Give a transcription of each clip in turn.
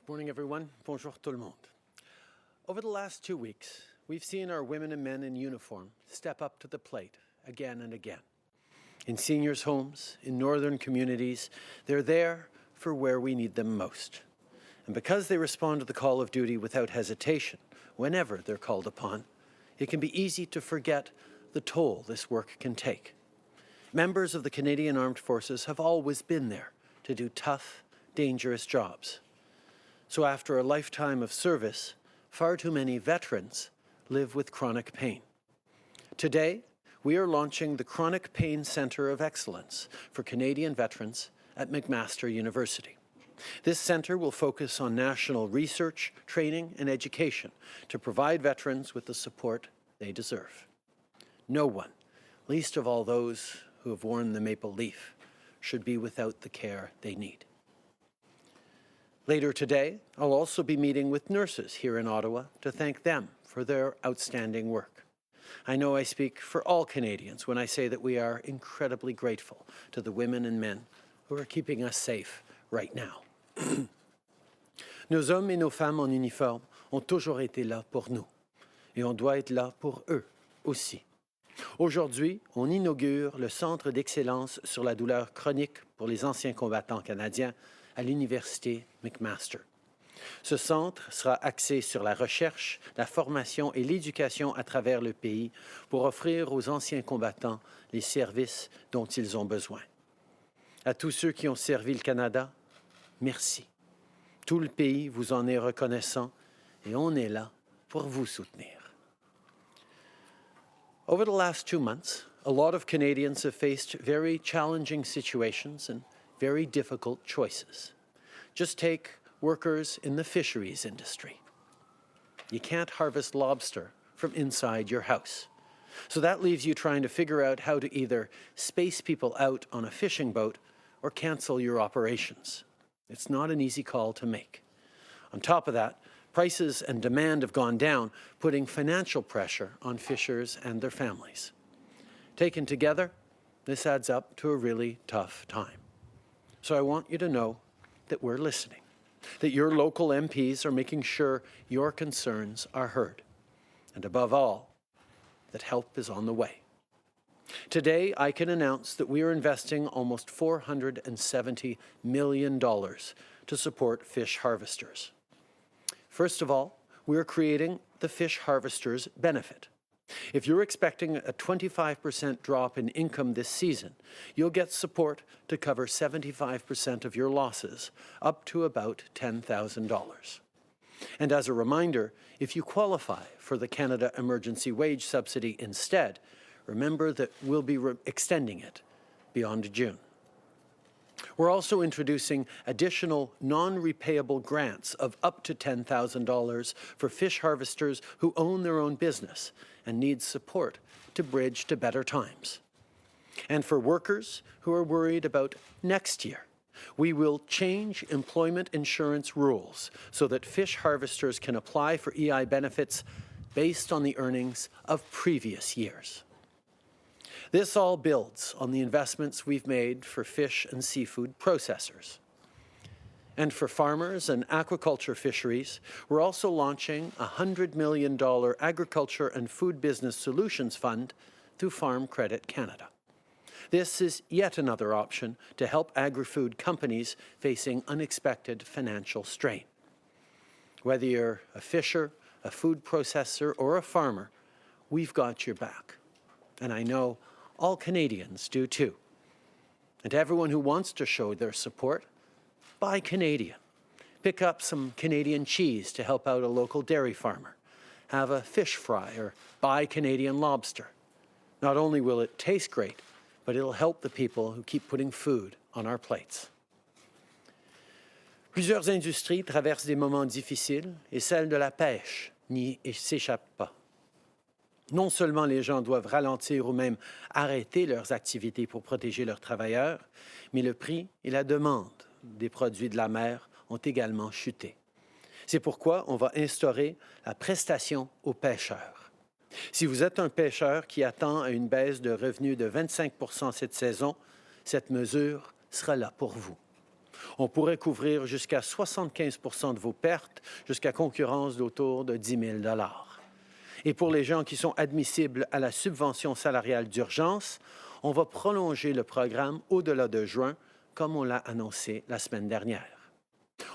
Good morning, everyone. Bonjour tout le monde. Over the last 2 weeks, we've seen our women and men in uniform step up to the plate again and again. In seniors' homes, in northern communities, they're there for where we need them most. And because they respond to the call of duty without hesitation, whenever they're called upon, it can be easy to forget the toll this work can take. Members of the Canadian Armed Forces have always been there to do tough, dangerous jobs. So after a lifetime of service, far too many veterans live with chronic pain. Today, we are launching the Chronic Pain Centre of Excellence for Canadian veterans at McMaster University. This centre will focus on national research, training, and education to provide veterans with the support they deserve. No one, least of all those who have worn the maple leaf, should be without the care they need. Later today, I'll also be meeting with nurses here in Ottawa to thank them for their outstanding work. I know I speak for all Canadians when I say that we are incredibly grateful to the women and men who are keeping us safe right now. Nos hommes et nos femmes en uniforme ont toujours été là pour nous, et on doit être là pour eux aussi. Aujourd'hui, on inaugure le Centre d'excellence sur la douleur chronique pour les anciens combattants canadiens à l'Université McMaster. Ce centre sera axé sur la recherche, la formation et l'éducation à travers le pays pour offrir aux anciens combattants les services dont ils ont besoin. À tous ceux qui ont servi le Canada, merci. Tout le pays vous en est reconnaissant et on est là pour vous soutenir. Over the last 2 months, a lot of Canadians have faced very challenging situations and very difficult choices. Just take workers in the fisheries industry. You can't harvest lobster from inside your house. So that leaves you trying to figure out how to either space people out on a fishing boat or cancel your operations. It's not an easy call to make. On top of that, prices and demand have gone down, putting financial pressure on fishers and their families. Taken together, this adds up to a really tough time. So I want you to know that we're listening, that your local MPs are making sure your concerns are heard, and above all, that help is on the way. Today, I can announce that we are investing almost $470 million to support fish harvesters. First of all, we're creating the Fish Harvesters Benefit. If you're expecting a 25% drop in income this season, you'll get support to cover 75% of your losses, up to about $10,000. And as a reminder, if you qualify for the Canada Emergency Wage Subsidy instead, remember that we'll be extending it beyond June. We're also introducing additional non-repayable grants of up to $10,000 for fish harvesters who own their own business and need support to bridge to better times. And for workers who are worried about next year, we will change employment insurance rules so that fish harvesters can apply for EI benefits based on the earnings of previous years. This all builds on the investments we've made for fish and seafood processors. And for farmers and aquaculture fisheries, we're also launching a $100 million Agriculture and Food Business Solutions Fund through Farm Credit Canada. This is yet another option to help agri-food companies facing unexpected financial strain. Whether you're a fisher, a food processor, or a farmer, we've got your back. And I know all Canadians do too. And to everyone who wants to show their support, buy Canadian. Pick up some Canadian cheese to help out a local dairy farmer. Have a fish fry or buy Canadian lobster. Not only will it taste great, but it'll help the people who keep putting food on our plates. Plusieurs industries traversent des moments difficiles et celle de la pêche n'y s'échappe pas. Non seulement les gens doivent ralentir ou même arrêter leurs activités pour protéger leurs travailleurs, mais le prix et la demande des produits de la mer ont également chuté. C'est pourquoi on va instaurer la prestation aux pêcheurs. Si vous êtes un pêcheur qui attend à une baisse de revenus de 25% cette saison, cette mesure sera là pour vous. On pourrait couvrir jusqu'à 75 de vos pertes, jusqu'à concurrence d'autour de 10 000 $. Et pour les gens qui sont admissibles à la subvention salariale d'urgence, on va prolonger le programme au-delà de juin, comme on l'a annoncé la semaine dernière.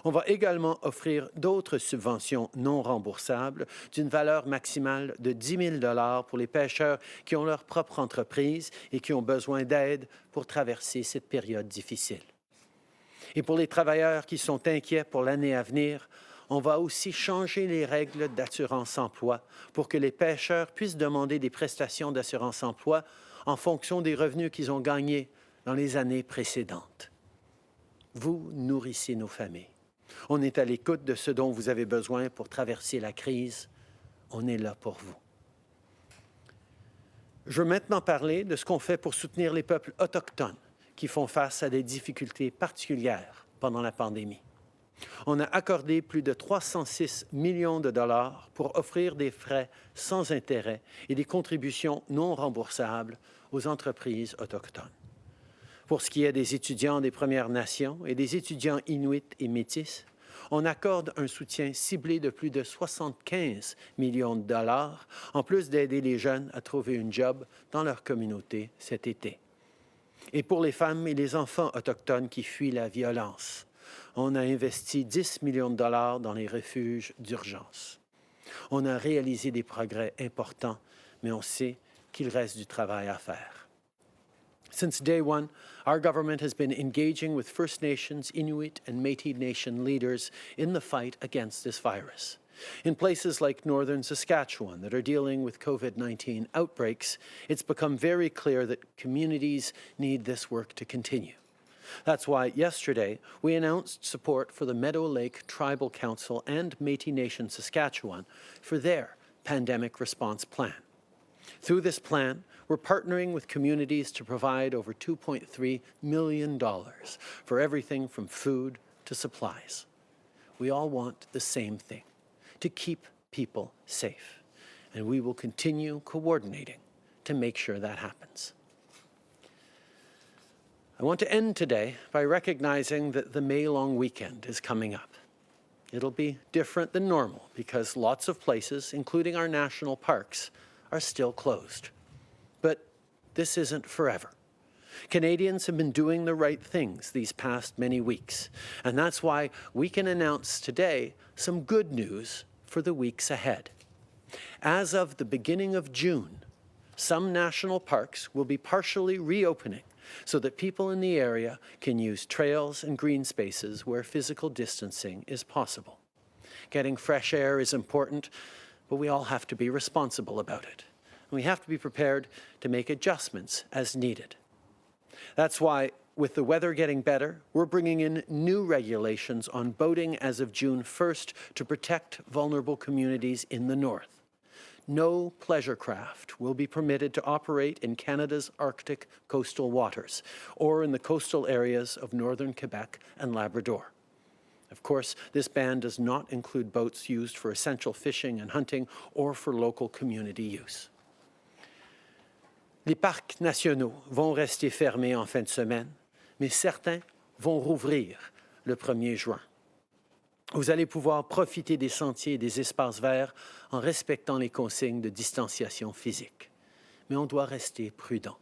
On va également offrir d'autres subventions non remboursables d'une valeur maximale de 10 000 $ pour les pêcheurs qui ont leur propre entreprise et qui ont besoin d'aide pour traverser cette période difficile. Et pour les travailleurs qui sont inquiets pour l'année à venir, on va aussi changer les règles d'assurance-emploi pour que les pêcheurs puissent demander des prestations d'assurance-emploi en fonction des revenus qu'ils ont gagnés dans les années précédentes. Vous nourrissez nos familles. On est à l'écoute de ce dont vous avez besoin pour traverser la crise. On est là pour vous. Je veux maintenant parler de ce qu'on fait pour soutenir les peuples autochtones qui font face à des difficultés particulières pendant la pandémie. On a accordé plus de 306 millions de dollars pour offrir des frais sans intérêt et des contributions non remboursables aux entreprises autochtones. Pour ce qui est des étudiants des Premières Nations et des étudiants inuits et métis, on accorde un soutien ciblé de plus de 75 millions de dollars, en plus d'aider les jeunes à trouver une job dans leur communauté cet été. Et pour les femmes et les enfants autochtones qui fuient la violence, on a investi 10 millions de dollars dans les refuges d'urgence. On a réalisé des progrès importants, mais on sait qu'il reste du travail à faire. Since day one, our government has been engaging with First Nations, Inuit, and Métis Nation leaders in the fight against this virus. In places like northern Saskatchewan that are dealing with COVID-19 outbreaks, it's become very clear that communities need this work to continue. That's why yesterday we announced support for the Meadow Lake Tribal Council and Métis Nation Saskatchewan for their pandemic response plan. Through this plan, we're partnering with communities to provide over $2.3 million for everything from food to supplies. We all want the same thing, to keep people safe, and we will continue coordinating to make sure that happens. I want to end today by recognizing that the May long weekend is coming up. It'll be different than normal because lots of places, including our national parks, are still closed. But this isn't forever. Canadians have been doing the right things these past many weeks, and that's why we can announce today some good news for the weeks ahead. As of the beginning of June, some national parks will be partially reopening so that people in the area can use trails and green spaces where physical distancing is possible. Getting fresh air is important, but we all have to be responsible about it. We have to be prepared to make adjustments as needed. That's why, with the weather getting better, we're bringing in new regulations on boating as of June 1st to protect vulnerable communities in the north. No pleasure craft will be permitted to operate in Canada's Arctic coastal waters or in the coastal areas of northern Quebec and Labrador. Of course, this ban does not include boats used for essential fishing and hunting or for local community use. Les parcs nationaux vont rester fermés en fin de semaine, mais certains vont rouvrir le 1er juin. Vous allez pouvoir profiter des sentiers et des espaces verts en respectant les consignes de distanciation physique. Mais on doit rester prudent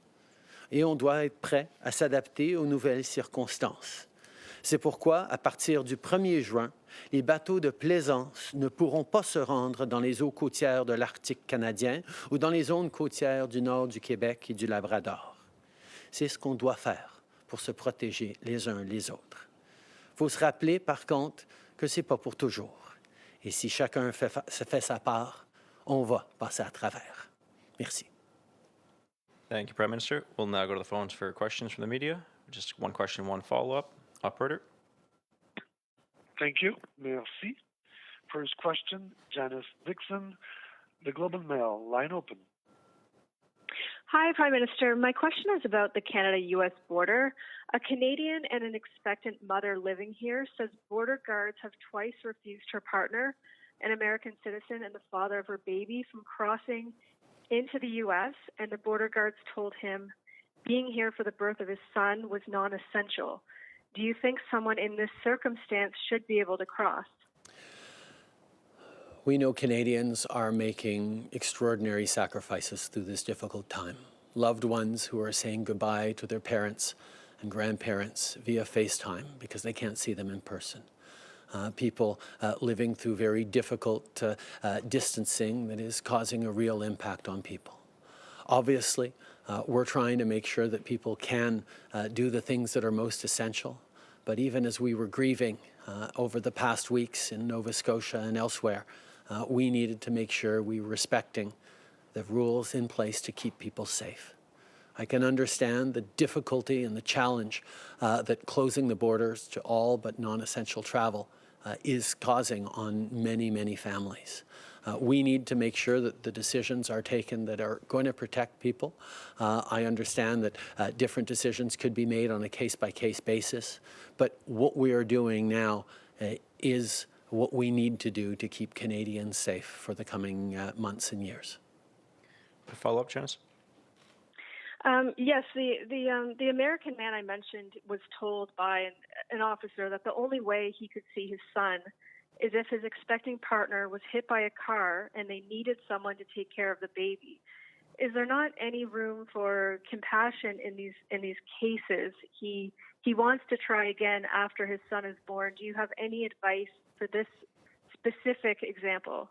et on doit être prêt à s'adapter aux nouvelles circonstances. C'est pourquoi, à partir du 1er juin, les bateaux de plaisance ne pourront pas se rendre dans les eaux côtières de l'Arctique canadien ou dans les zones côtières du nord du Québec et du Labrador. C'est ce qu'on doit faire pour se protéger les uns les autres. Il faut se rappeler, par contre, que ce n'est pas pour toujours. Et si chacun fait sa part, on va passer à travers. Merci. Thank you, Prime Minister. We'll now go to the phones for questions from the media. Just one question, one follow-up. Operator. Thank you. Merci. First question, Janice Dixon, The Globe and Mail. Line open. Hi, Prime Minister. My question is about the Canada-U.S. border. A Canadian and an expectant mother living here says border guards have twice refused her partner, an American citizen and the father of her baby, from crossing into the U.S., and the border guards told him being here for the birth of his son was non-essential. Do you think someone in this circumstance should be able to cross? We know Canadians are making extraordinary sacrifices through this difficult time. Loved ones who are saying goodbye to their parents and grandparents via FaceTime because they can't see them in person. People living through very difficult distancing that is causing a real impact on people. Obviously, we're trying to make sure that people can do the things that are most essential. But even as we were grieving over the past weeks in Nova Scotia and elsewhere, we needed to make sure we were respecting the rules in place to keep people safe. I can understand the difficulty and the challenge that closing the borders to all but non-essential travel is causing on many, many families. We need to make sure that the decisions are taken that are going to protect people. I understand that different decisions could be made on a case-by-case basis, but what we are doing now is what we need to do to keep Canadians safe for the coming months and years. Follow-up, Janice? Yes, the American man I mentioned was told by an officer that the only way he could see his son is if his expecting partner was hit by a car and they needed someone to take care of the baby. Is there not any room for compassion in these cases? He wants to try again after his son is born. Do you have any advice for this specific example?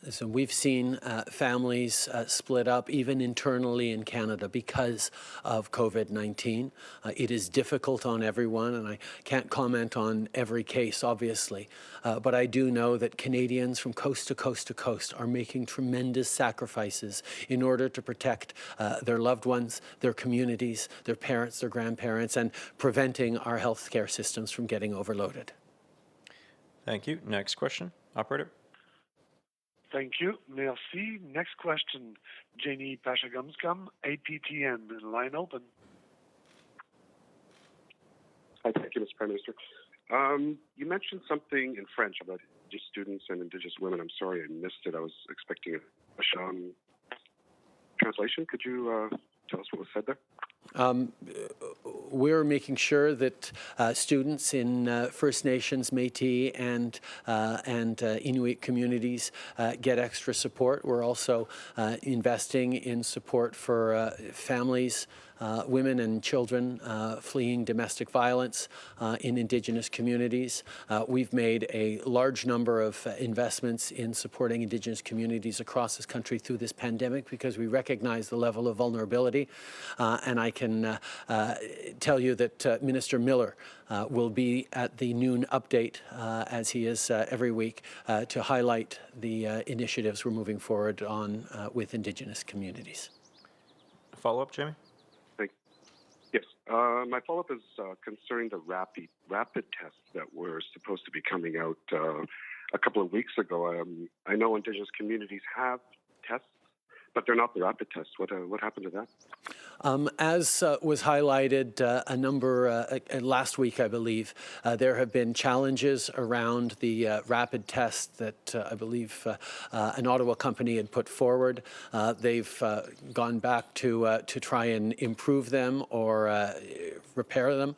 So we've seen families split up even internally in Canada because of COVID-19. It is difficult on everyone, and I can't comment on every case, obviously. But I do know that Canadians from coast to coast to coast are making tremendous sacrifices in order to protect their loved ones, their communities, their parents, their grandparents, and preventing our healthcare systems from getting overloaded. Thank you. Next question, operator. Thank you. Merci. Next question, Jenny Pashagumskum, APTN. Line open. Hi, thank you, Mr. Prime Minister. You mentioned something in French about Indigenous students and Indigenous women. I'm sorry I missed it. I was expecting a translation. Could you tell us what was said there? We're making sure that students in First Nations, Métis, and Inuit communities get extra support. We're also investing in support for families, women and children fleeing domestic violence in Indigenous communities. We've made a large number of investments in supporting Indigenous communities across this country through this pandemic because we recognize the level of vulnerability. And I can tell you that Minister Miller will be at the noon update, as he is every week, to highlight the initiatives we're moving forward on with Indigenous communities. Follow-up, Jamie? Yes. My follow-up is concerning the rapid tests that were supposed to be coming out a couple of weeks ago. I know Indigenous communities have tests, but they're not the rapid tests. What happened to that? As was highlighted a number last week, I believe, there have been challenges around the rapid test that I believe an Ottawa company had put forward. They've gone back to try and improve them or repair them.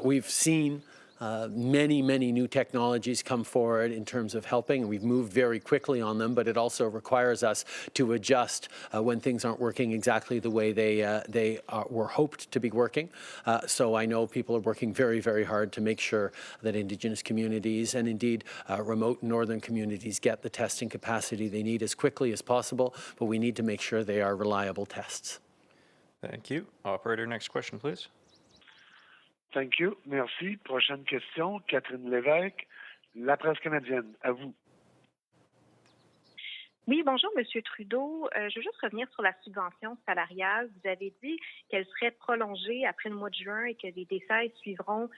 We've seen many new technologies come forward in terms of helping, and we've moved very quickly on them, but it also requires us to adjust when things aren't working exactly the way they were hoped to be working. So I know people are working very hard to make sure that Indigenous communities and indeed remote northern communities get the testing capacity they need as quickly as possible, but we need to make sure they are reliable tests. Thank you. Operator, next question, please. Thank you. Merci. Prochaine question, Catherine Lévesque, La Presse canadienne. À vous. Oui, bonjour, Monsieur Trudeau. Je veux juste revenir sur la subvention salariale. Vous avez dit qu'elle serait prolongée après le mois de juin et que les détails suivront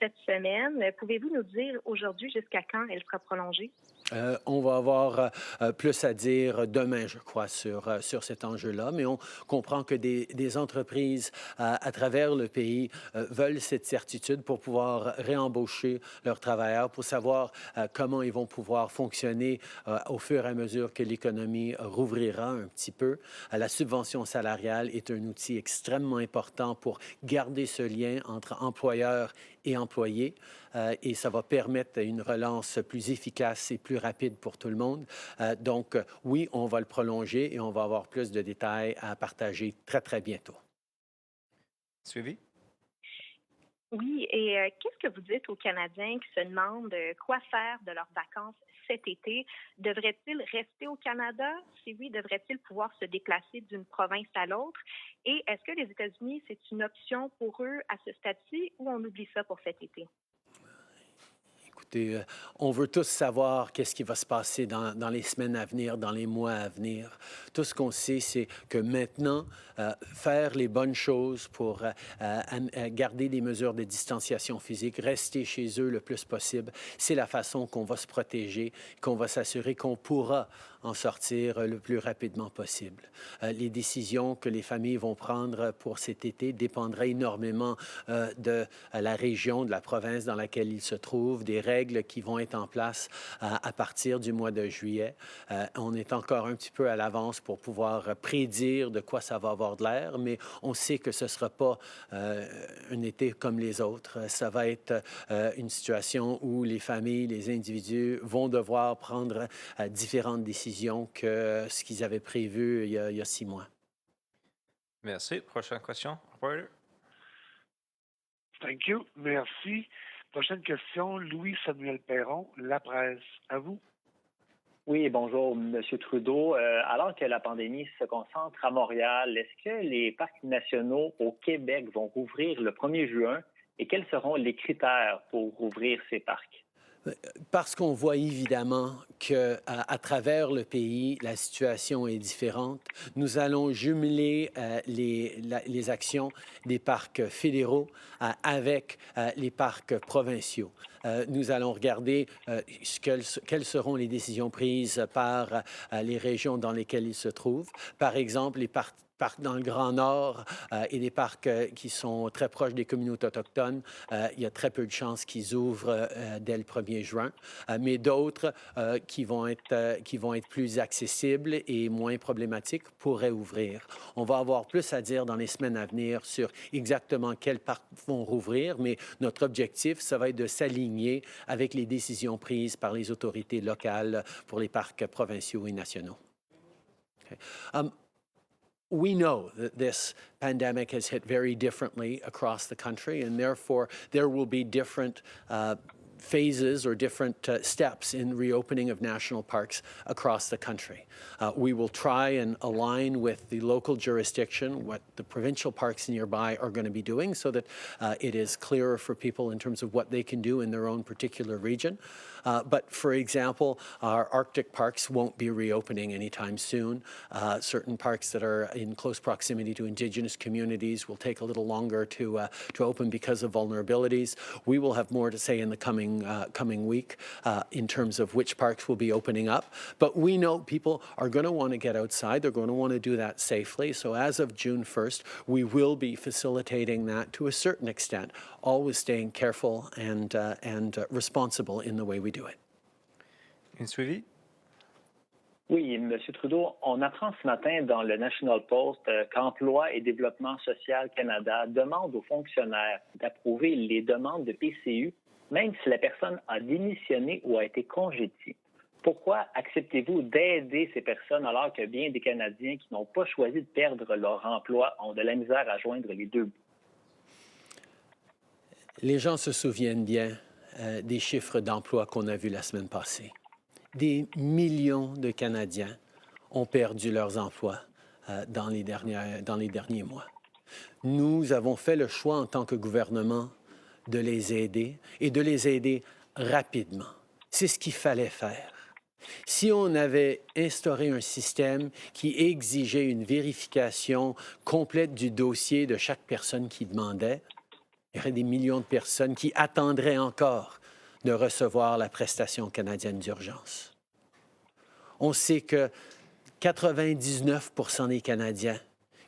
cette semaine. Pouvez-vous nous dire aujourd'hui jusqu'à quand elle sera prolongée? On va avoir plus à dire demain, je crois, sur cet enjeu-là, mais on comprend que des entreprises à travers le pays veulent cette certitude pour pouvoir réembaucher leurs travailleurs, pour savoir comment ils vont pouvoir fonctionner au fur et à mesure que l'économie rouvrira un petit peu. La subvention salariale est un outil extrêmement important pour garder ce lien entre employeurs et employés. Et ça va permettre une relance plus efficace et plus rapide pour tout le monde. Donc, oui, on va le prolonger et on va avoir plus de détails à partager très, très bientôt. Suivi? Oui, et qu'est-ce que vous dites aux Canadiens qui se demandent quoi faire de leurs vacances cet été? Devraient-ils rester au Canada? Si oui, devraient-ils pouvoir se déplacer d'une province à l'autre? Et est-ce que les États-Unis, c'est une option pour eux à ce stade-ci ou on oublie ça pour cet été? Écoutez, on veut tous savoir qu'est-ce qui va se passer dans les semaines à venir, dans les mois à venir. Tout ce qu'on sait, c'est que maintenant, faire les bonnes choses pour garder des mesures de distanciation physique, rester chez eux le plus possible, c'est la façon qu'on va se protéger, qu'on va s'assurer qu'on pourra en sortir le plus rapidement possible. Les décisions que les familles vont prendre pour cet été dépendraient énormément de la région, de la province dans laquelle ils se trouvent, des règles qui vont être en place à partir du mois de juillet. On est encore un petit peu à l'avance pour pouvoir prédire de quoi ça va avoir de l'air, mais on sait que ce ne sera pas un été comme les autres. Ça va être une situation où les familles, les individus vont devoir prendre différentes décisions que ce qu'ils avaient prévu il y a 6 mois. Merci. Prochaine question, operator. Thank you. Merci. Prochaine question, Louis-Samuel Perron, La Presse. À vous. Oui, bonjour, M. Trudeau. Alors que la pandémie se concentre à Montréal, est-ce que les parcs nationaux au Québec vont rouvrir le 1er juin et quels seront les critères pour rouvrir ces parcs? Parce qu'on voit évidemment qu'à travers le pays, la situation est différente. Nous allons jumeler les actions des parcs fédéraux avec les parcs provinciaux. Nous allons regarder quelles seront les décisions prises par les régions dans lesquelles ils se trouvent. Par exemple, les parcs dans le Grand Nord et des parcs qui sont très proches des communautés autochtones, il y a très peu de chances qu'ils ouvrent dès le 1er juin. Mais d'autres qui vont être plus accessibles et moins problématiques pourraient ouvrir. On va avoir plus à dire dans les semaines à venir sur exactement quels parcs vont rouvrir, mais notre objectif, ça va être de s'aligner avec les décisions prises par les autorités locales pour les parcs provinciaux et nationaux. Okay. We know that this pandemic has hit very differently across the country, and therefore there will be different phases or different steps in reopening of national parks across the country. We will try and align with the local jurisdiction what the provincial parks nearby are going to be doing so that it is clearer for people in terms of what they can do in their own particular region. But for example, our Arctic parks won't be reopening anytime soon. Certain parks that are in close proximity to Indigenous communities will take a little longer to open because of vulnerabilities. We will have more to say in the coming week in terms of which parks will be opening up. But we know people are going to want to get outside. They're going to want to do that safely. So as of June 1st, we will be facilitating that to a certain extent, always staying careful and responsible in the way we do it. Une suivi? Oui, M. Trudeau, on apprend ce matin dans le National Post qu'Emploi et Développement social Canada demande aux fonctionnaires d'approuver les demandes de PCU, même si la personne a démissionné ou a été congédiée. Pourquoi acceptez-vous d'aider ces personnes alors que bien des Canadiens qui n'ont pas choisi de perdre leur emploi ont de la misère à joindre les deux bouts? Les gens se souviennent bien des chiffres d'emploi qu'on a vus la semaine passée. Des millions de Canadiens ont perdu leurs emplois dans les derniers mois. Nous avons fait le choix en tant que gouvernement de les aider et de les aider rapidement. C'est ce qu'il fallait faire. Si on avait instauré un système qui exigeait une vérification complète du dossier de chaque personne qui demandait, il y aurait des millions de personnes qui attendraient encore de recevoir la prestation canadienne d'urgence. On sait que 99% des Canadiens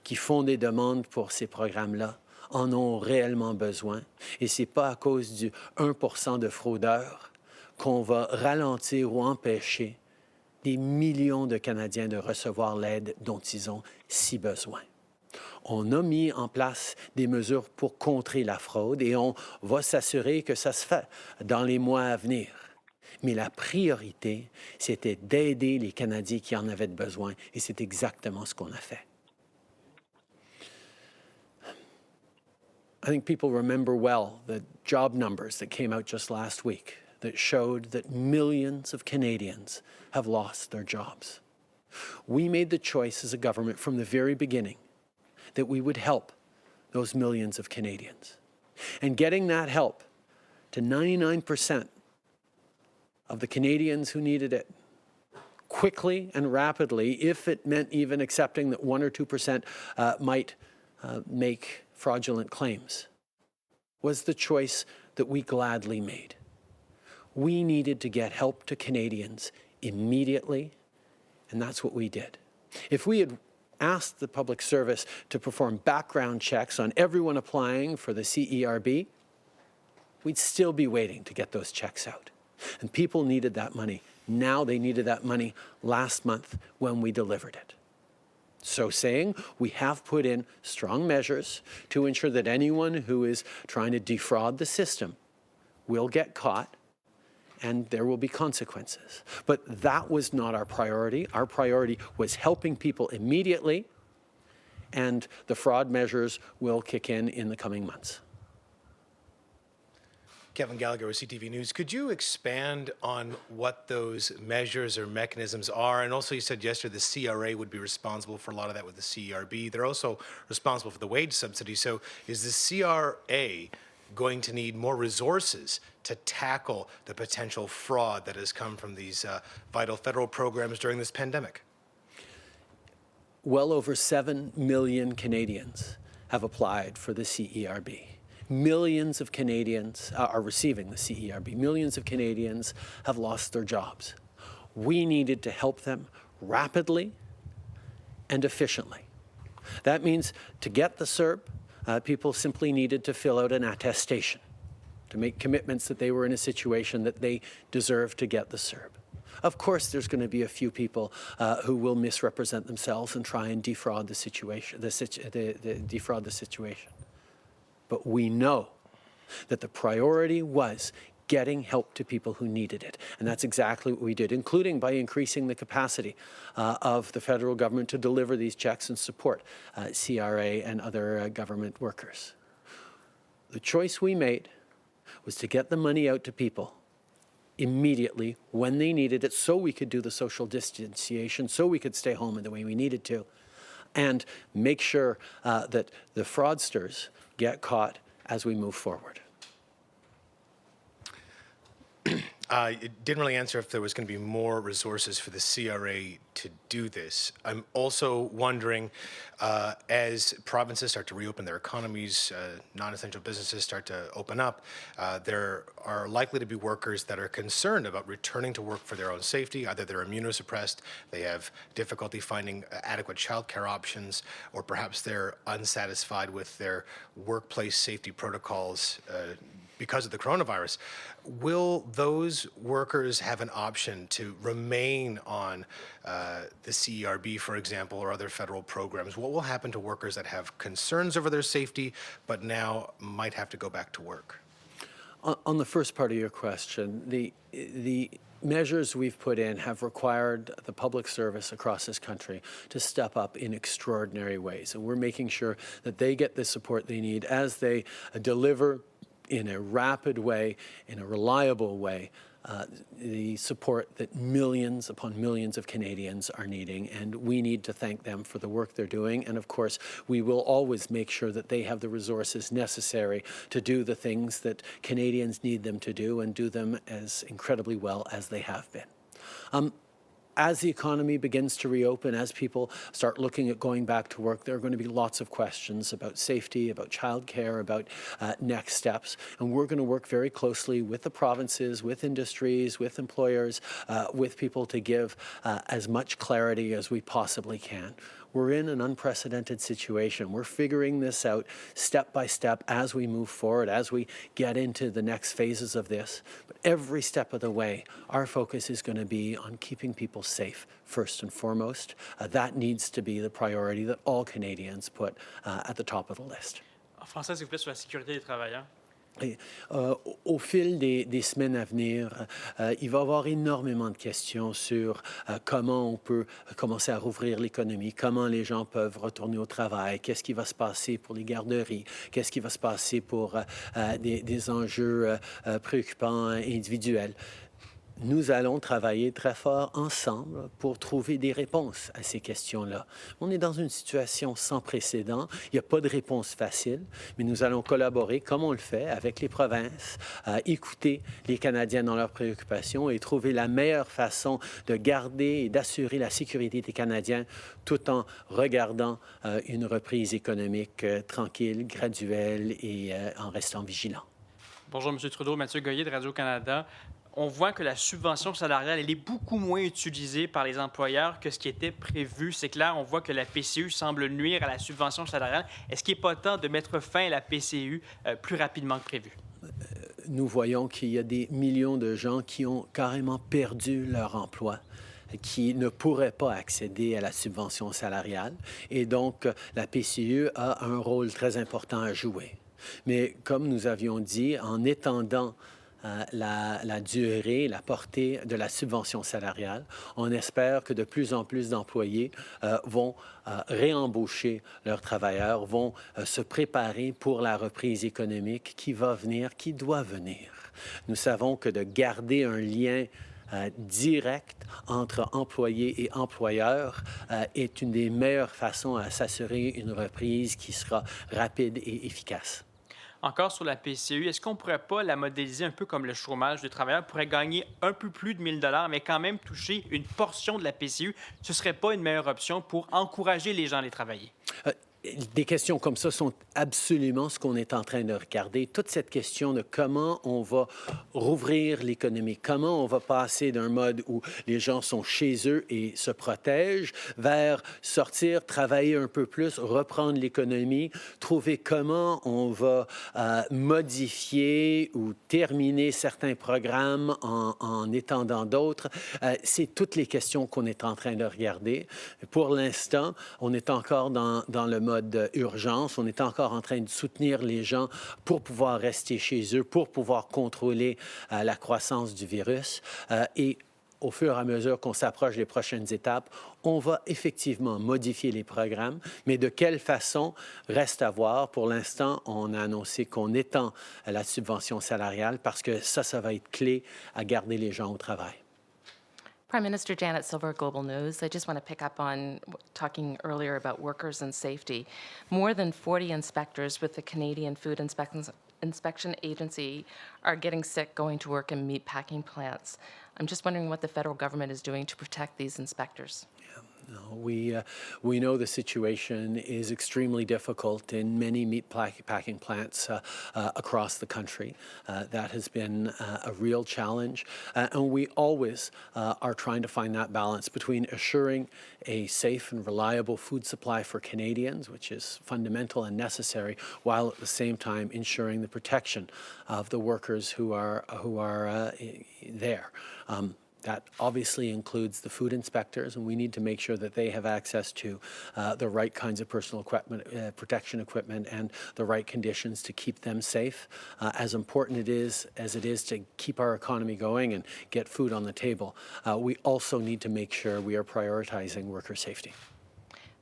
qui font des demandes pour ces programmes-là en ont réellement besoin. Et ce n'est pas à cause du 1% de fraudeurs qu'on va ralentir ou empêcher des millions de Canadiens de recevoir l'aide dont ils ont si besoin. On a mis en place des mesures pour contrer la fraude et on va s'assurer que ça se fait dans les mois à venir. Mais la priorité, c'était d'aider les Canadiens qui en avaient besoin et c'est exactement ce qu'on a fait. I think people remember well the job numbers that came out just last week that showed that millions of Canadians have lost their jobs. We made the choice as a government from the very beginning that we would help those millions of Canadians. And getting that help to 99% of the Canadians who needed it quickly and rapidly, if it meant even accepting that 1 or 2% might make fraudulent claims, was the choice that we gladly made. We needed to get help to Canadians immediately, and that's what we did. If we had asked the public service to perform background checks on everyone applying for the CERB, we'd still be waiting to get those checks out. And people needed that money. Now they needed that money last month when we delivered it. So saying, we have put in strong measures to ensure that anyone who is trying to defraud the system will get caught and there will be consequences. But that was not our priority. Our priority was helping people immediately, and the fraud measures will kick in the coming months. Kevin Gallagher with CTV News. Could you expand on what those measures or mechanisms are? And also, you said yesterday the CRA would be responsible for a lot of that with the CERB. They're also responsible for the wage subsidy. So is the CRA going to need more resources to tackle the potential fraud that has come from these vital federal programs during this pandemic? Well over 7 million Canadians have applied for the CERB. Millions of Canadians are receiving the CERB. Millions of Canadians have lost their jobs. We needed to help them rapidly and efficiently. That means to get the CERB, people simply needed to fill out an attestation to make commitments that they were in a situation that they deserved to get the CERB. Of course, there's going to be a few people who will misrepresent themselves and try and defraud the situation. Defraud the situation. But we know that the priority was getting help to people who needed it. And that's exactly what we did, including by increasing the capacity of the federal government to deliver these checks and support CRA and other government workers. The choice we made was to get the money out to people immediately when they needed it so we could do the social distanciation, so we could stay home in the way we needed to, and make sure that the fraudsters get caught as we move forward. It didn't really answer if there was going to be more resources for the CRA to do this. I'm also wondering, as provinces start to reopen their economies, non-essential businesses start to open up, there are likely to be workers that are concerned about returning to work for their own safety. Either they're immunosuppressed, they have difficulty finding adequate childcare options, or perhaps they're unsatisfied with their workplace safety protocols because of the coronavirus. Will those workers have an option to remain on the CERB, for example, or other federal programs? What will happen to workers that have concerns over their safety, but now might have to go back to work? On the first part of your question, the measures we've put in have required the public service across this country to step up in extraordinary ways. And we're making sure that they get the support they need as they deliver in a rapid way, in a reliable way, the support that millions upon millions of Canadians are needing. And we need to thank them for the work they're doing. And of course, we will always make sure that they have the resources necessary to do the things that Canadians need them to do and do them as incredibly well as they have been. as the economy begins to reopen, as people start looking at going back to work, there are going to be lots of questions about safety, about childcare, about next steps. And we're going to work very closely with the provinces, with industries, with employers, with people to give as much clarity as we possibly can. We're in an unprecedented situation. We're figuring this out step by step as we move forward, as we get into the next phases of this. But every step of the way, our focus is going to be on keeping people safe, first and foremost. That needs to be the priority that all Canadians put at the top of the list. En français, s'il vous plaît, sur la sécurité des travailleurs. Et, au fil des semaines à venir, il va y avoir énormément de questions sur comment on peut commencer à rouvrir l'économie, comment les gens peuvent retourner au travail, qu'est-ce qui va se passer pour les garderies, qu'est-ce qui va se passer pour des enjeux préoccupants individuels. Nous allons travailler très fort ensemble pour trouver des réponses à ces questions-là. On est dans une situation sans précédent. Il n'y a pas de réponse facile, mais nous allons collaborer, comme on le fait, avec les provinces, écouter les Canadiens dans leurs préoccupations et trouver la meilleure façon de garder et d'assurer la sécurité des Canadiens tout en regardant une reprise économique tranquille, graduelle et en restant vigilant. Bonjour, M. Trudeau. Mathieu Goyer de Radio-Canada. On voit que la subvention salariale, elle est beaucoup moins utilisée par les employeurs que ce qui était prévu. C'est clair, on voit que la PCU semble nuire à la subvention salariale. Est-ce qu'il n'est pas temps de mettre fin à la PCU plus rapidement que prévu? Nous voyons qu'il y a des millions de gens qui ont carrément perdu leur emploi, qui ne pourraient pas accéder à la subvention salariale. Et donc, la PCU a un rôle très important à jouer. Mais comme nous avions dit, en étendant la durée, la portée de la subvention salariale. On espère que de plus en plus d'employés vont réembaucher leurs travailleurs, vont se préparer pour la reprise économique qui va venir, qui doit venir. Nous savons que de garder un lien direct entre employés et employeurs est une des meilleures façons à s'assurer une reprise qui sera rapide et efficace. Encore sur la PCU, est-ce qu'on ne pourrait pas la modéliser un peu comme le chômage des travailleurs pourrait gagner un peu plus de 1 000 $, mais quand même toucher une portion de la PCU? Ce ne serait pas une meilleure option pour encourager les gens à aller travailler? Des questions comme ça sont absolument ce qu'on est en train de regarder. Toute cette question de comment on va rouvrir l'économie, comment on va passer d'un mode où les gens sont chez eux et se protègent vers sortir, travailler un peu plus, reprendre l'économie, trouver comment on va modifier ou terminer certains programmes en étendant d'autres. C'est toutes les questions qu'on est en train de regarder. Pour l'instant, on est encore dans le mode d'urgence. On est encore en train de soutenir les gens pour pouvoir rester chez eux, pour pouvoir contrôler la croissance du virus. Et au fur et à mesure qu'on s'approche des prochaines étapes, on va effectivement modifier les programmes, mais de quelle façon reste à voir. Pour l'instant, on a annoncé qu'on étend la subvention salariale parce que ça va être clé à garder les gens au travail. Prime Minister Janet Silver, Global News. I just want to pick up on talking earlier about workers and safety. More than 40 inspectors with the Canadian Food Inspection Agency are getting sick going to work in meatpacking plants. I'm just wondering what the federal government is doing to protect these inspectors. No, we know the situation is extremely difficult in many meatpacking plants across the country. That has been a real challenge. And we always are trying to find that balance between assuring a safe and reliable food supply for Canadians, which is fundamental and necessary, while at the same time ensuring the protection of the workers who are there. That obviously includes the food inspectors, and we need to make sure that they have access to the right kinds of personal equipment, protection equipment, and the right conditions to keep them safe. As important as it is to keep our economy going and get food on the table, we also need to make sure we are prioritizing worker safety.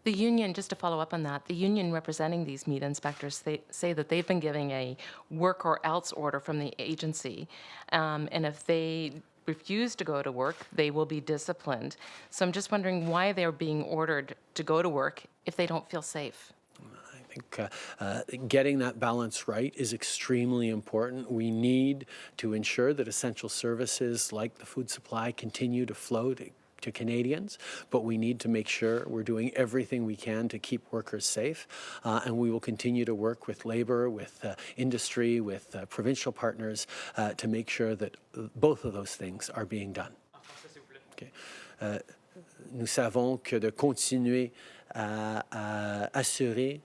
The union, just to follow up on that, the union representing these meat inspectors, they say that they've been giving a work or else order from the agency, and if they refuse to go to work, they will be disciplined. So I'm just wondering why they're being ordered to go to work if they don't feel safe. I think getting that balance right is extremely important. We need to ensure that essential services like the food supply continue to flow, to to Canadians, but we need to make sure we're doing everything we can to keep workers safe, and we will continue to work with Labour, with industry, with provincial partners to make sure that both of those things are being done. Okay. Nous savons que de continuer à assurer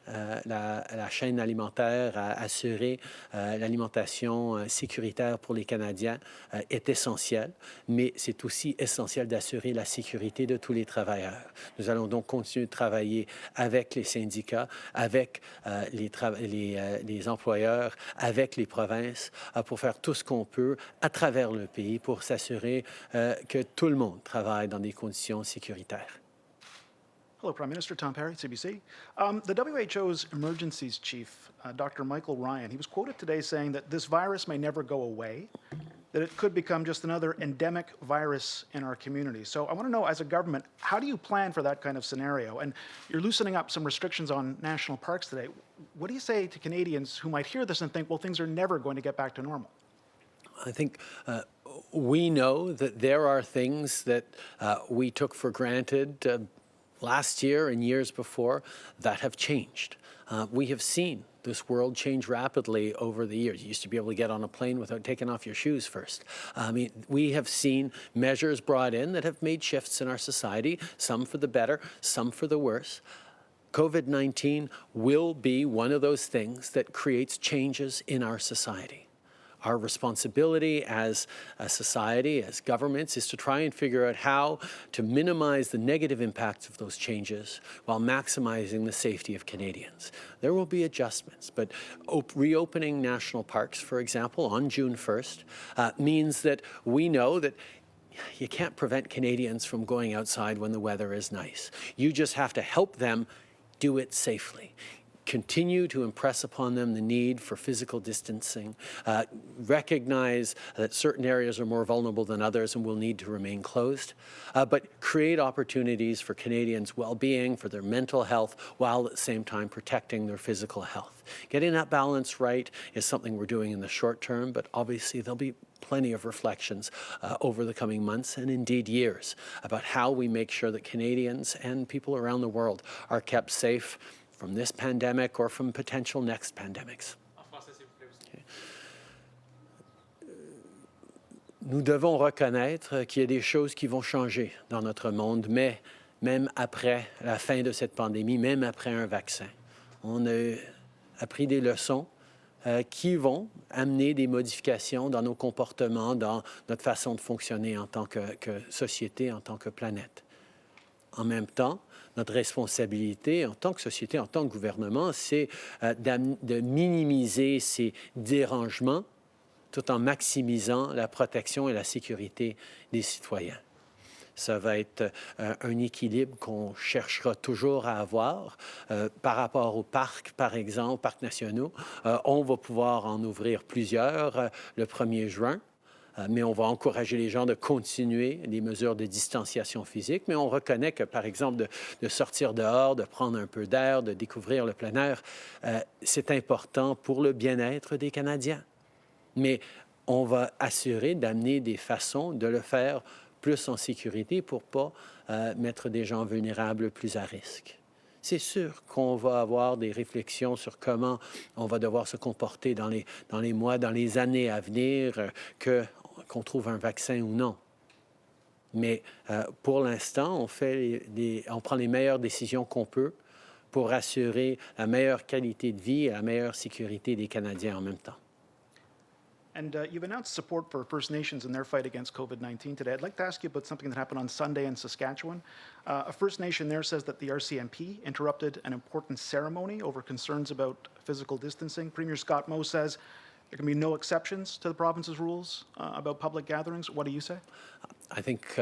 la chaîne alimentaire, à assurer l'alimentation sécuritaire pour les Canadiens est essentiel, mais c'est aussi essentiel d'assurer la sécurité de tous les travailleurs. Nous allons donc continuer de travailler avec les syndicats, avec les employeurs, avec les provinces, pour faire tout ce qu'on peut à travers le pays pour s'assurer que tout le monde travaille dans des conditions sécuritaires. Hello, Prime Minister. Tom Perry, CBC. The WHO's emergencies chief, Dr. Michael Ryan, he was quoted today saying that this virus may never go away, that it could become just another endemic virus in our community. So I want to know, as a government, how do you plan for that kind of scenario? And you're loosening up some restrictions on national parks today. What do you say to Canadians who might hear this and think, well, things are never going to get back to normal? I think we know that there are things that we took for granted last year and years before that have changed. We have seen this world change rapidly over the years. You used to be able to get on a plane without taking off your shoes first. I mean, we have seen measures brought in that have made shifts in our society, some for the better, some for the worse. COVID-19 will be one of those things that creates changes in our society. Our responsibility as a society, as governments, is to try and figure out how to minimize the negative impacts of those changes while maximizing the safety of Canadians. There will be adjustments, but reopening national parks, for example, on June 1st, means that we know that you can't prevent Canadians from going outside when the weather is nice. You just have to help them do it safely. Continue to impress upon them the need for physical distancing, recognize that certain areas are more vulnerable than others and will need to remain closed, but create opportunities for Canadians' well-being, for their mental health, while at the same time protecting their physical health. Getting that balance right is something we're doing in the short term, but obviously there'll be plenty of reflections over the coming months and indeed years about how we make sure that Canadians and people around the world are kept safe from this pandemic or from potential next pandemics. Okay. Nous devons reconnaître qu'il y a des choses qui vont changer dans notre monde, mais même après la fin de cette pandémie, même après un vaccin, on a appris des leçons qui vont amener des modifications dans nos comportements, dans notre façon de fonctionner en tant que société, en tant que planète. En même temps, notre responsabilité en tant que société, en tant que gouvernement, c'est de minimiser ces dérangements tout en maximisant la protection et la sécurité des citoyens. Ça va être un équilibre qu'on cherchera toujours à avoir. Par rapport aux parcs, par exemple, parcs nationaux, on va pouvoir en ouvrir plusieurs le 1er juin. Mais on va encourager les gens de continuer les mesures de distanciation physique. Mais on reconnaît que, par exemple, de sortir dehors, de prendre un peu d'air, de découvrir le plein air, c'est important pour le bien-être des Canadiens. Mais on va assurer d'amener des façons de le faire plus en sécurité pour ne pas mettre des gens vulnérables plus à risque. C'est sûr qu'on va avoir des réflexions sur comment on va devoir se comporter dans les mois, dans les années à venir, qu'on trouve un vaccin ou non. Mais pour l'instant, on prend les meilleures décisions qu'on peut pour assurer la meilleure qualité de vie et la meilleure sécurité des Canadiens en même temps. And you've announced support for First Nations in their fight against COVID-19 today. I'd like to ask you about something that happened on Sunday in Saskatchewan. A First Nation there says that the RCMP interrupted an important ceremony over concerns about physical distancing. Premier Scott Moe says there can be no exceptions to the province's rules about public gatherings. What do you say? I think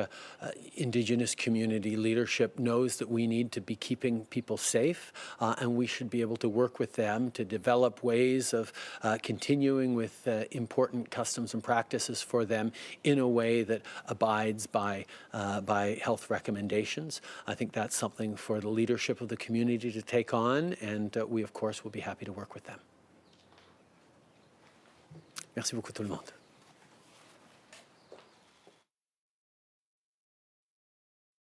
Indigenous community leadership knows that we need to be keeping people safe, and we should be able to work with them to develop ways of continuing with important customs and practices for them in a way that abides by health recommendations. I think that's something for the leadership of the community to take on, and we, of course, will be happy to work with them. Merci beaucoup tout le monde.